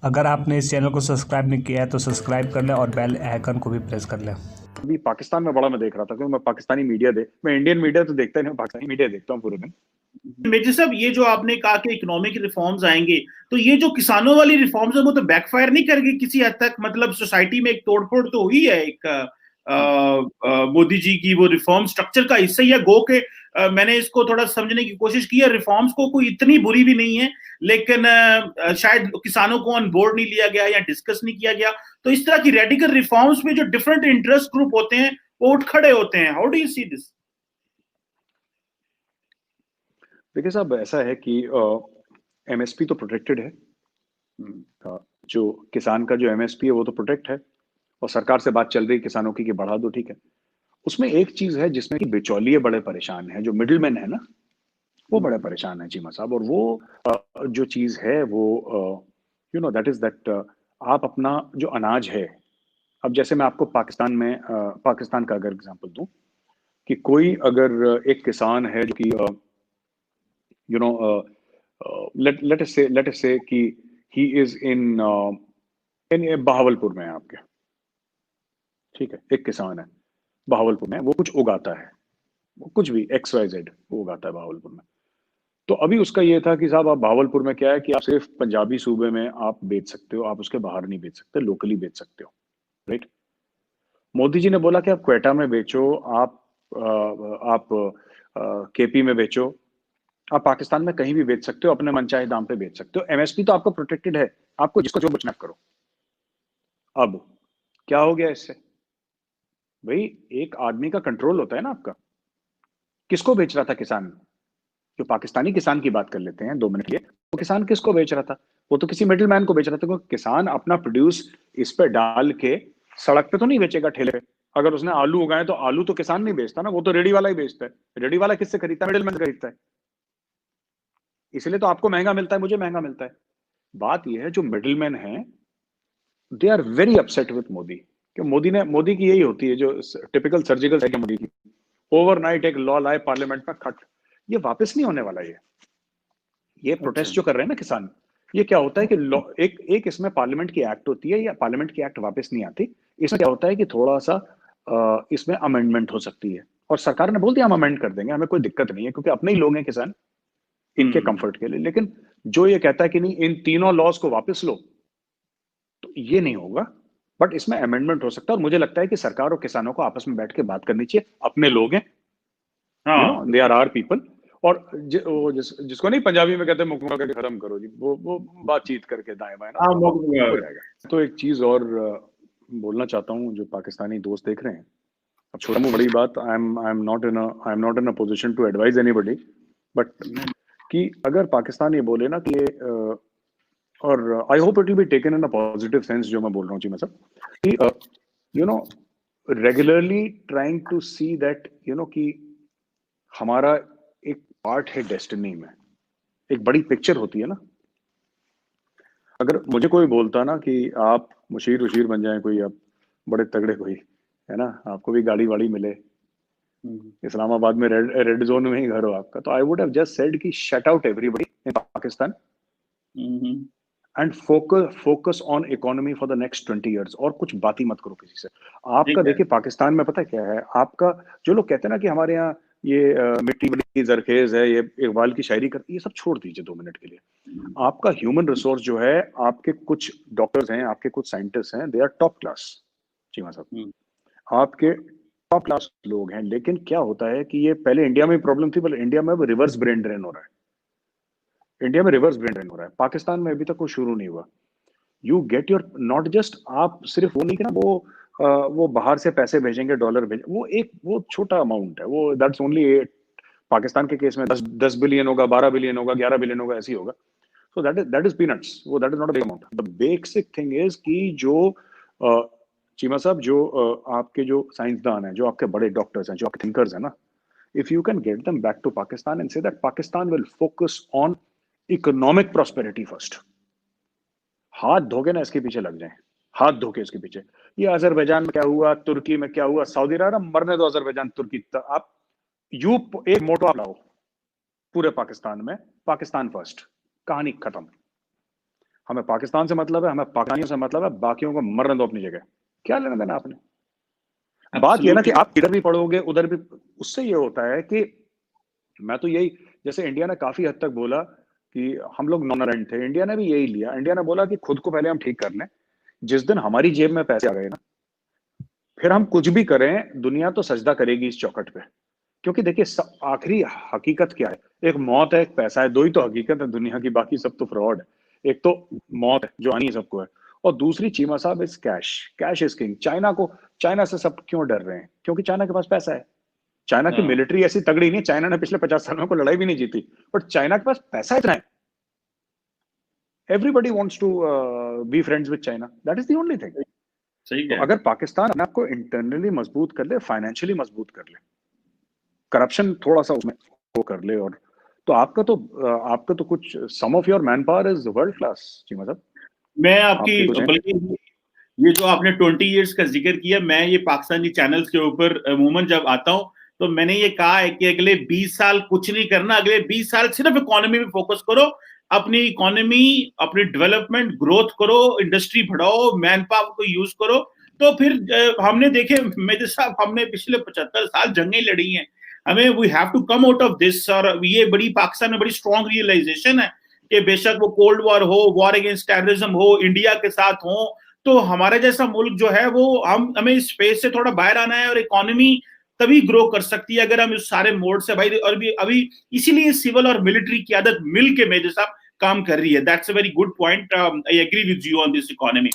अगर आपने इस चैनल को सब्सक्राइब नहीं किया है तो सब्सक्राइब कर लें और बेल आइकन को भी प्रेस कर लें। अभी पाकिस्तान में बड़ा मैं देख रहा था, क्योंकि मैं पाकिस्तानी मीडिया मैं इंडियन मीडिया तो देखता ही नहीं, पाकिस्तानी मीडिया देखता हूँ पूरे दिन। मेजर साहब, ये जो आपने कहा कि इकोनॉमिक रिफॉर्म्स आएंगे, तो ये जो किसानों वाली रिफॉर्म्स है वो तो बैकफायर नहीं करेगी किसी हद तक? मतलब सोसाइटी में एक तोड़फोड़ तो हुई है, एक मोदी जी की वो रिफॉर्म स्ट्रक्चर का हिस्सा ही है गो के। मैंने इसको थोड़ा समझने की कोशिश की है, रिफॉर्म्स को कोई इतनी बुरी भी नहीं है, लेकिन शायद किसानों को ऑन बोर्ड नहीं लिया गया या डिस्कस नहीं किया गया। तो इस तरह की रेडिकल रिफॉर्म्स में जो डिफरेंट इंटरेस्ट ग्रुप होते हैं वो उठ खड़े होते हैं। How do you see this? देखिए साहब, ऐसा है कि एमएसपी तो प्रोटेक्टेड है। जो किसान का जो एमएसपी है वो तो प्रोटेक्ट है, और सरकार से बात चल रही है किसानों की कि बढ़ा दो, ठीक है। उसमें एक चीज है जिसमें कि बिचौलिए बड़े परेशान हैं, जो मिडिल मैन है ना, वो बड़े परेशान है चीमा साहब। और वो जो चीज है वो दैट इज दैट आप अपना जो अनाज है, अब जैसे मैं आपको पाकिस्तान में पाकिस्तान का अगर एग्जांपल दूं, कि कोई अगर एक किसान है जो कि यू नो लेट अस से कि ही इज इन बहावलपुर में है आपके, ठीक है। एक किसान है बहावलपुर में, वो कुछ उगाता है, वो कुछ भी XYZ वो उगाता है बहावलपुर में। तो अभी उसका ये था कि साहब आप बहावलपुर में क्या है कि आप सिर्फ पंजाबी सूबे में आप बेच सकते हो, आप उसके बाहर नहीं बेच सकते, लोकली बेच सकते हो, राइट। मोदी जी ने बोला कि आप क्वेटा में बेचो, आप केपी में बेचो, आप पाकिस्तान में कहीं भी बेच सकते हो, अपने मनचाहे दाम पे बेच सकते हो, एमएसपी तो आपका प्रोटेक्टेड है, आपको जिसको जो बेचना करो। अब क्या हो गया इससे? भाई, एक आदमी का कंट्रोल होता है ना आपका। किसको बेच रहा था किसान? जो पाकिस्तानी किसान की बात कर लेते हैं 2 मिनट के लिए, वो किसान किसको बेच रहा था? वो तो किसी मिडिल मैन को बेच रहा था, क्योंकि किसान अपना प्रोड्यूस इस पे डाल के सड़क पे तो नहीं बेचेगा, ठेले पे। अगर उसने आलू उगाए तो आलू तो किसान नहीं बेचता ना, वो तो रेडी वाला ही बेचता है। रेडी वाला किससे खरीदता है? मिडिल मैन खरीदता है। इसलिए तो आपको महंगा मिलता है, मुझे महंगा मिलता है। बात यह है, जो मिडिल मैन है they are very upset with Modi, कि मोदी की यही होती है, जो टिपिकल सर्जिकल है मोदी की। ओवरनाइट एक लॉ लाए पार्लियामेंट में, खट, ये वापस नहीं होने वाला। ये अच्छा। प्रोटेस्ट जो कर रहे हैं ना किसान, ये क्या होता है कि लॉ एक इसमें पार्लियामेंट की एक्ट होती है, या पार्लियामेंट की एक्ट वापस नहीं आती। इसमें क्या होता है कि थोड़ा सा इसमें अमेंडमेंट हो सकती है, और सरकार ने बोल दिया हम अमेंड कर देंगे, हमें कोई दिक्कत नहीं है, क्योंकि अपने ही लोग हैं किसान, इनके कंफर्ट के लिए। लेकिन जो ये कहता है कि नहीं, इन तीनों लॉज को वापस लो, तो ये नहीं होगा। बट इसमें अमेंडमेंट हो सकता है, और मुझे लगता है कि सरकार और किसानों को आपस में बैठ के बात करनी चाहिए, अपने लोग हैं, हाँ, दे आर आर पीपल। और जिसको नहीं पंजाबी में कहते हैं मुकम्मल करके खत्म करो जी, वो बातचीत करके दाएं बाएं ना हाँ, हो जाएगा। तो एक चीज और बोलना चाहता हूँ, जो पाकिस्तानी दोस्त देख रहे हैं, अब छोटा मुंह बड़ी बात, I am not in a position to advise anybody, but कि अगर पाकिस्तान ये बोले ना कि और I hope it will be taken in a positive sense जो मैं बोल रहा हूँ जी, मतलब कि you know regularly trying to see that कि हमारा एक पार्ट है डेस्टिनी में, एक बड़ी पिक्चर होती है ना। अगर मुझे कोई बोलता ना कि आप मुशीर उशीर बन जाएं, कोई आप बड़े तगड़े कोई, है ना, आपको भी गाड़ी वाड़ी मिले, इस्लामाबाद में रेड रेड जोन में ही घर हो आपका, तो I would have just said कि shut out everybody in Pakistan and focus on economy for the next 20 years, और कुछ बात ही मत करो किसी से। आपका ठीक है। देखिए पाकिस्तान में पता है क्या है आपका, जो लोग कहते हैं ना कि हमारे यहाँ ये मिट्टी बड़ी जरखेज है, ये इकबाल की शायरी करती है, ये सब छोड़ दीजिए 2 मिनट के लिए। आपका ह्यूमन रिसोर्स जो है, आपके कुछ डॉक्टर्स हैं, आपके कुछ साइंटिस्ट हैं, they are top class, Cheema साहब, आपके टॉप क्लास लोग हैं। लेकिन क्या होता है कि ये पहले इंडिया में प्रॉब्लम थी, पर इंडिया में अब रिवर्स ब्रेन ड्रेन हो रहा है। इंडिया में रिवर्स ब्रेन ड्रेन हो रहा है, पाकिस्तान में अभी तक वो शुरू नहीं हुआ। You get your, not just आप सिर्फ वो नहीं कि ना वो बाहर से पैसे भेजेंगे, डॉलर भेज, वो छोटा अमाउंट है, वो दैट्स ओनली 8। पाकिस्तान के केस में 10 बिलियन होगा, 12 बिलियन होगा, 11 बिलियन होगा, ऐसी होगा। सो दैट इज पीनट्स, वो that is not a big amount. The basic thing is कि जो चीमा साहब, जो आपके जो साइंसदान हैं, जो आपके बड़े डॉक्टर्स हैं, जो आपके थिंकर्स हैं ना, if you can get them back to Pakistan and say that Pakistan will focus on economic prosperity first, हाथ धोके ना इसके पीछे लग जाएं, हाथ धोके इसके पीछे। ये अजरबैजान में क्या हुआ, तुर्की में क्या हुआ, सऊदी अरब मरने दो, अजरबैजान तुर्की आप यू एक मोटो आप लाओ पूरे पाकिस्तान में, पाकिस्तान फर्स्ट, कहानी खत्म। हमें पाकिस्तान से मतलब है, हमें पाकिस्तानियों से मतलब है, बाकियों को मरने दो अपनी जगह। क्या लेना देना आपने। बात ये ना कि आप इधर भी पढ़ोगे उधर भी, उससे ये होता है कि मैं तो यही, जैसे इंडिया ने काफी हद तक बोला कि हम लोग नॉन अलाइंड थे, इंडिया ने भी यही लिया। इंडिया ने बोला कि खुद को पहले हम ठीक कर लें, जिस दिन हमारी जेब में पैसे आ गए ना, फिर हम कुछ भी करें दुनिया तो सजदा करेगी इस चौखट पे। क्योंकि देखिए आखिरी हकीकत क्या है, एक मौत है, एक पैसा है, दो ही तो हकीकत है दुनिया की, बाकी सब तो फ्रॉड है। एक तो मौत है जो आनी है सबको है, और दूसरी चीमा साहब is cash. Cash is king. China से सब क्यों डर रहे हैं? क्योंकि चाइना के पास पैसा है। चाइना की मिलिट्री ऐसी तगड़ी नहीं है, चाइना ने पिछले 50 सालों में कोई लड़ाई भी नहीं जीती, बट चाइना के पास पैसा इतना है। Everybody wants to be friends with China, that is the only thing. तो अगर पाकिस्तान अपने आपको इंटरनली मजबूत कर ले, फाइनेंशियली मजबूत कर ले, करप्शन थोड़ा सा उसमें वो कर ले, और तो आपका तो कुछ some of your manpower is world class Cheema sahab. मैं आपकी, बल्कि ये जो आपने 20 इयर्स का जिक्र किया, मैं ये पाकिस्तानी चैनल्स के ऊपर अमूमन जब आता हूं तो मैंने ये कहा है कि अगले 20 साल कुछ नहीं करना, अगले 20 साल सिर्फ इकोनॉमी में फोकस करो, अपनी इकोनॉमी, अपनी डेवलपमेंट ग्रोथ करो, इंडस्ट्री बढ़ाओ, मैन पावर को यूज करो। तो फिर हमने देखे मेजर साहब, हमने पिछले 75 साल जंगें लड़ी हैं, हमें we have to come out of this. और ये बड़ी पाकिस्तान में बड़ी स्ट्रॉन्ग रियलाइजेशन है कि बेशक वो कोल्ड वॉर हो, वॉर अगेंस्ट टेररिज्म हो, इंडिया के साथ हो, तो हमारे जैसा मुल्क जो है वो हमें इस स्पेस से थोड़ा बाहर आना है, और इकोनॉमी तभी ग्रो कर सकती है अगर हम इस सारे मोड से भाई। और भी अभी इसीलिए सिविल और मिलिट्री की आदत मिल के मेजर साहब काम कर रही है। That's a very good point, I agree with you on this economy.